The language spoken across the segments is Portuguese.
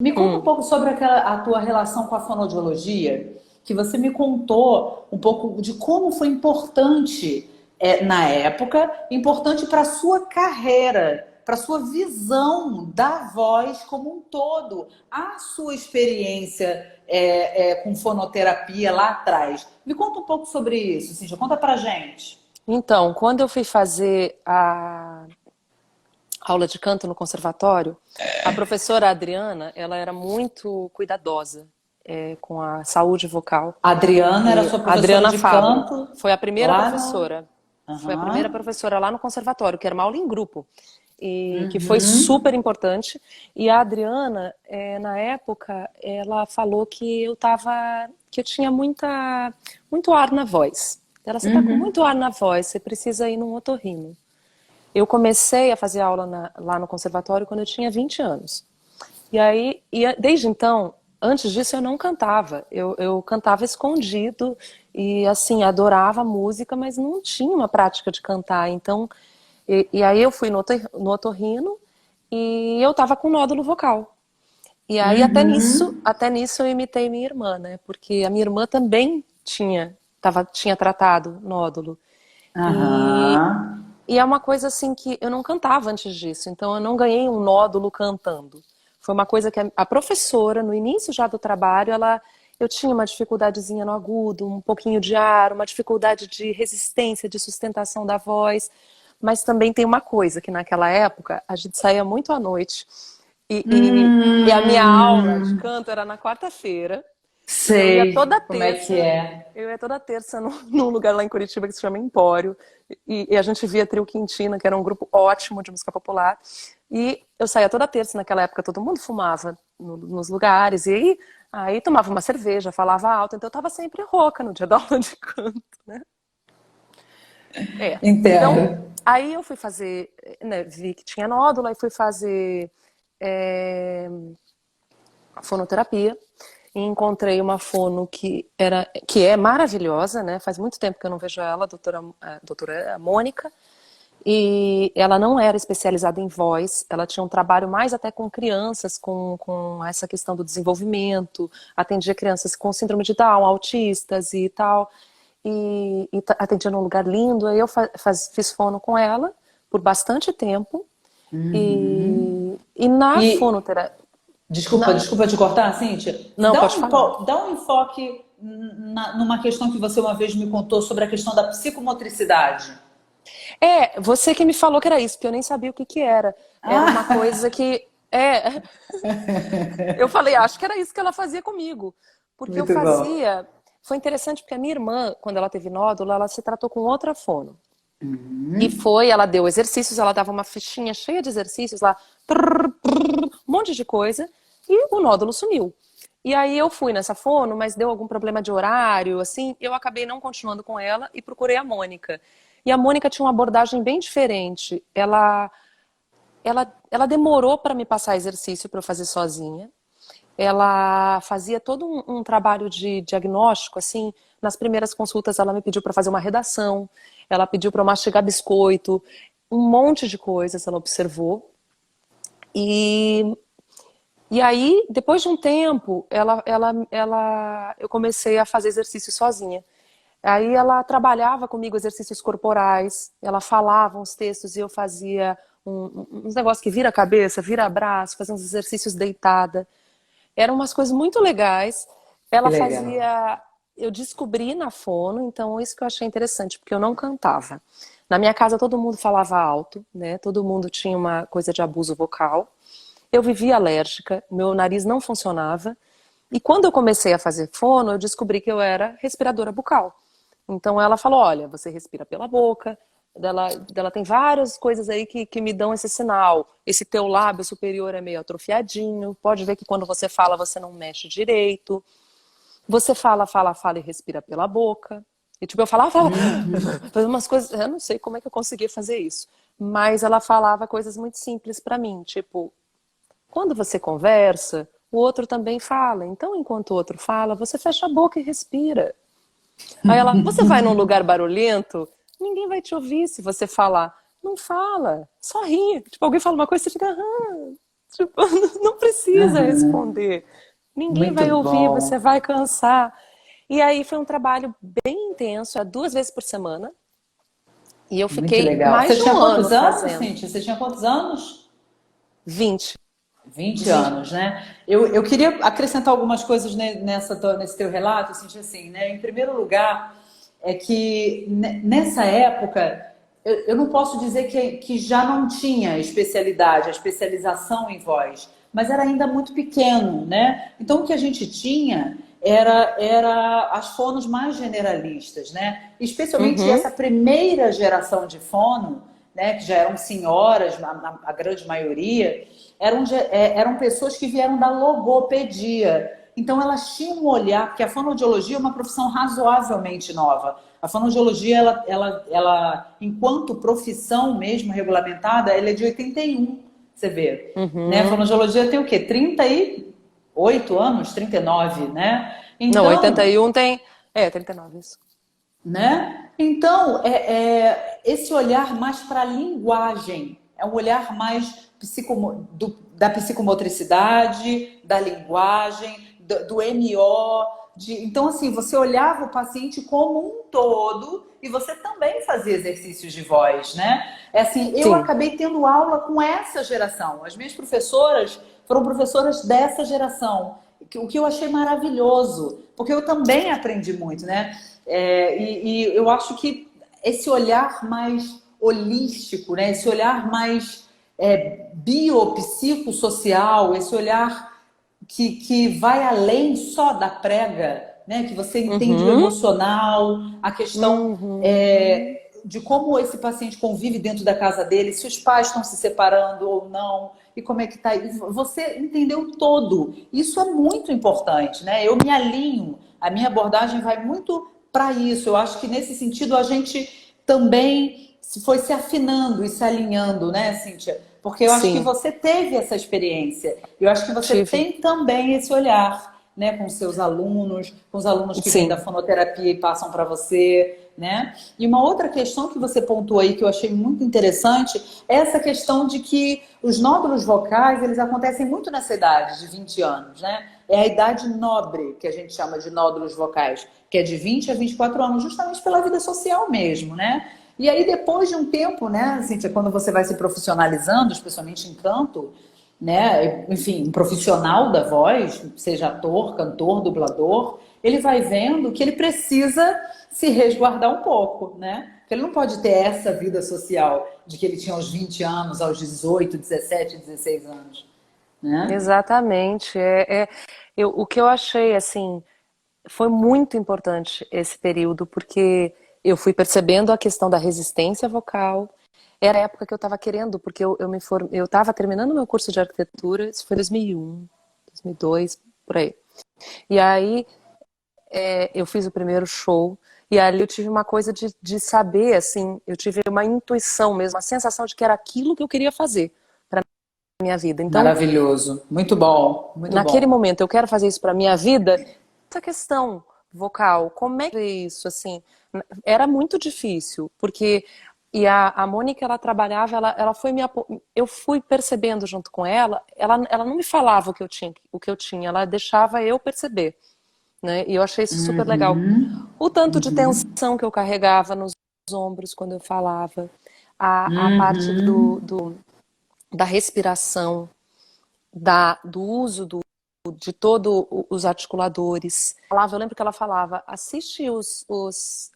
Me conta um Hum. pouco sobre a tua relação com a fonoaudiologia, que você me contou um pouco de como foi importante na época, importante para a sua carreira, para a sua visão da voz como um todo, a sua experiência com fonoterapia lá atrás. Me conta um pouco sobre isso, Cíntia, conta pra gente. Então, quando eu fui fazer a aula de canto no conservatório, a professora Adriana, ela era muito cuidadosa, com a saúde vocal. A Adriana era E sua a professora Adriana de Fabro canto foi a primeira lá no... professora. Foi a primeira Aham. professora lá no conservatório, que era uma aula em grupo. E que foi Uhum. super importante. E a Adriana, na época, ela falou que eu tinha muito ar na voz. Ela, você tá com Uhum. muito ar na voz, você precisa ir num otorrino. Eu comecei a fazer aula lá no conservatório quando eu tinha 20 anos. E aí, desde então, antes disso eu não cantava. Eu cantava escondido e assim, adorava música, mas não tinha uma prática de cantar. Então, e aí eu fui no otorrino e eu tava com nódulo vocal. E aí Uhum. até nisso eu imitei minha irmã, né? Porque a minha irmã também tinha tratado nódulo. E, Aham. e é uma coisa assim que eu não cantava antes disso, então eu não ganhei um nódulo cantando. Foi uma coisa que a professora, no início já do trabalho, eu tinha uma dificuldadezinha no agudo, um pouquinho de ar, uma dificuldade de resistência, de sustentação da voz. Mas também tem uma coisa, que naquela época a gente saía muito à noite e, e, e a minha aula de Hum. canto era na quarta-feira e Sei como é que é. eu ia toda terça num lugar lá em Curitiba que se chama Empório. E a gente via Trio Quintina, que era um grupo ótimo de música popular. E eu saía toda terça, naquela época todo mundo fumava nos lugares. E aí tomava uma cerveja, falava alto. Então eu tava sempre rouca no dia da aula de canto, né? É. Então, Entendo. aí eu fui fazer, né, vi que tinha nódulo, aí fui fazer é, fonoterapia. E encontrei uma fono que é maravilhosa, né? Faz muito tempo que eu não vejo ela, a doutora Mônica. E ela não era especializada em voz, ela tinha um trabalho mais até com crianças, com essa questão do desenvolvimento, atendia crianças com síndrome de Down, autistas e tal, e atendia num lugar lindo. Aí eu fiz fono com ela por bastante tempo, Uhum. e na E fonoterapia. desculpa te cortar, Cíntia. Não, pode falar. Dá um enfoque numa questão que você uma vez me contou sobre a questão da psicomotricidade. Você que me falou que era isso, porque eu nem sabia o que que era. Era uma coisa Ah, que. Eu falei, acho que era isso que ela fazia comigo. Porque eu muito bom. fazia. Foi interessante porque a minha irmã, quando ela teve nódulo, ela se tratou com outra fono. Ela deu exercícios, ela dava uma fichinha cheia de exercícios lá, um monte de coisa, e o nódulo sumiu. E aí eu fui nessa fono, mas deu algum problema de horário, assim, eu acabei não continuando com ela e procurei a Mônica. E a Mônica tinha uma abordagem bem diferente. Ela demorou para me passar exercício para eu fazer sozinha. Ela fazia todo um trabalho de diagnóstico, assim. Nas primeiras consultas, ela me pediu para fazer uma redação, ela pediu para eu mastigar biscoito, um monte de coisas ela observou. E, e aí, depois de um tempo, eu comecei a fazer exercício sozinha. Aí ela trabalhava comigo exercícios corporais, ela falava uns textos e eu fazia uns negócios que vira a cabeça, vira braço, fazia uns exercícios deitada. Eram umas coisas muito legais. Que Ela legal. fazia. Eu descobri na fono, então isso que eu achei interessante, porque eu não cantava. Na minha casa todo mundo falava alto, né? Todo mundo tinha uma coisa de abuso vocal. Eu vivia alérgica, meu nariz não funcionava. E quando eu comecei a fazer fono, eu descobri que eu era respiradora bucal. Então ela falou: olha, você respira pela boca. Dela tem várias coisas aí que me dão esse sinal. Esse teu lábio superior é meio atrofiadinho. Pode ver que quando você fala, você não mexe direito. Você fala e respira pela boca. E tipo, eu falava, Uhum. fazia umas coisas, eu não sei como é que eu conseguia fazer isso. Mas ela falava coisas muito simples pra mim, tipo, quando você conversa, o outro também fala. Então, enquanto o outro fala, você fecha a boca e respira. Aí ela, você vai num lugar barulhento, ninguém vai te ouvir se você falar. Não fala, só ri. Tipo, alguém fala uma coisa, você fica, aham. Tipo, não precisa Aham. responder. Ninguém Muito vai ouvir, bom. você vai cansar. E aí foi um trabalho bem intenso, 2 vezes por semana. E eu Muito fiquei legal. mais Você de tinha um ano quantos anos, fazendo. Cíntia? Você tinha quantos anos? 20. 20 De... anos, né? Eu queria acrescentar algumas coisas nesse teu relato, assim, né? Em primeiro lugar, é que nessa época, eu não posso dizer que já não tinha especialidade, a especialização em voz, mas era ainda muito pequeno, né? Então, o que a gente tinha era as fonos mais generalistas, né? Especialmente Uhum, essa primeira geração de fono, né? Que já eram senhoras, a grande maioria, eram pessoas que vieram da logopedia. Então elas tinham um olhar, porque a fonoaudiologia é uma profissão razoavelmente nova. A fonoaudiologia, enquanto profissão mesmo regulamentada, ela é de 81, você vê. Né? A uhum. fonoaudiologia tem o quê? 38 anos, 39, né? Não, Então, 81 tem. É, 39 isso. né? Então, esse olhar mais para a linguagem, é um olhar mais da psicomotricidade, da linguagem, do MO. Então, assim, você olhava o paciente como um todo e você também fazia exercícios de voz, né? É assim, eu Sim, acabei tendo aula com essa geração. As minhas professoras foram professoras dessa geração, o que eu achei maravilhoso, porque eu também aprendi muito, né? E eu acho que esse olhar mais holístico, né? Esse olhar mais biopsicossocial, esse olhar que vai além só da prega, né? Que você entende o uhum, emocional, a questão uhum. de como esse paciente convive dentro da casa dele, se os pais estão se separando ou não, e como é que tá. Você entendeu todo. Isso é muito importante, né? Eu me alinho, a minha abordagem vai muito para isso. Eu acho que nesse sentido a gente também foi se afinando e se alinhando, né, Cíntia? Porque eu acho que Sim, você teve essa experiência. Eu acho que você tive. tem também esse olhar, né, com seus alunos, com os alunos que vêm da Sim. fonoterapia e passam para você, né? E uma outra questão que você pontuou aí que eu achei muito interessante é essa questão de que os nódulos vocais, eles acontecem muito nessa idade de 20 anos, né? É a idade nobre, que a gente chama de nódulos vocais, que é de 20 a 24 anos, justamente pela vida social mesmo, né? E aí, depois de um tempo, né, Cíntia, quando você vai se profissionalizando, especialmente em canto, né, enfim, um profissional da voz, seja ator, cantor, dublador, ele vai vendo que ele precisa se resguardar um pouco, né? Porque ele não pode ter essa vida social de que ele tinha aos 20 anos, aos 18, 17, 16 anos, né? Exatamente. O que eu achei, assim, foi muito importante esse período, porque eu fui percebendo a questão da resistência vocal. Era a época que eu estava querendo, porque eu estava terminando meu curso de arquitetura, isso foi 2001, 2002, por aí. E aí eu fiz o primeiro show, e ali eu tive uma coisa de saber, assim, eu tive uma intuição mesmo, a sensação de que era aquilo que eu queria fazer para minha vida. Então, Maravilhoso. Muito bom, muito naquele bom. momento, eu quero fazer isso para minha vida. Essa questão vocal, como é que é isso, assim, era muito difícil, porque a Mônica, ela trabalhava, ela foi eu fui percebendo junto com ela não me falava o que eu tinha, ela deixava eu perceber, né? E eu achei isso super legal. Uhum, O tanto de uhum, tensão que eu carregava nos ombros quando eu falava, a parte uhum. da respiração, do uso de todos os articuladores. Eu lembro que ela falava, assiste os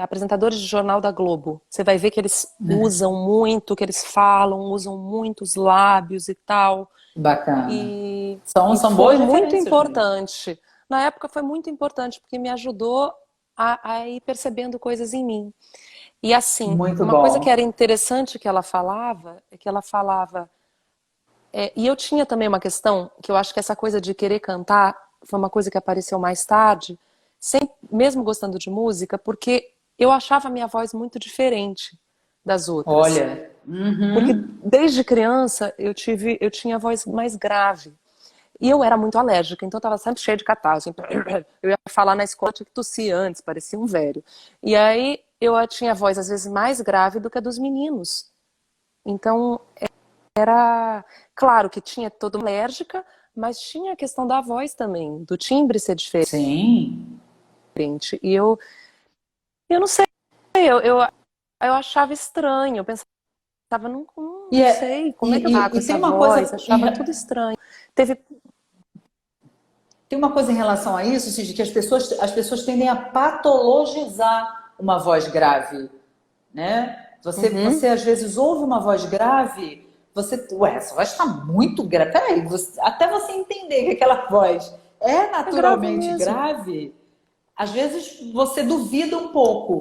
apresentadores de jornal da Globo. Você vai ver que eles usam muito, que eles falam, usam muito os lábios e tal. Bacana. E, São, e são foi boas muito referências mesmo. importante. Na época foi muito importante, porque me ajudou a ir percebendo coisas em mim. E assim, Muito uma coisa que era bom. interessante que ela falava, é que ela falava e eu tinha também uma questão, que eu acho que essa coisa de querer cantar foi uma coisa que apareceu mais tarde, mesmo gostando de música, porque eu achava a minha voz muito diferente das outras. Olha. Porque Uhum. desde criança eu tinha a voz mais grave. E eu era muito alérgica, então eu estava sempre cheia de catarro. Assim, eu ia falar na escola, tinha que tossir antes, parecia um velho. E aí eu tinha a voz às vezes mais grave do que a dos meninos. Então era, claro que tinha toda uma alérgica, mas tinha a questão da voz também, do timbre ser diferente. Sim. E eu não sei, eu achava estranho, eu pensava, E, não sei, como é que eu faço com tem essa uma voz? coisa Achava tudo estranho. Teve. tem uma coisa em relação a isso, Cid, que as pessoas tendem a patologizar uma voz grave, né? Uhum, Você às vezes ouve uma voz grave, ué, essa voz está muito grave. Peraí, até você entender que aquela voz é é grave naturalmente mesmo. grave, às vezes você duvida um pouco.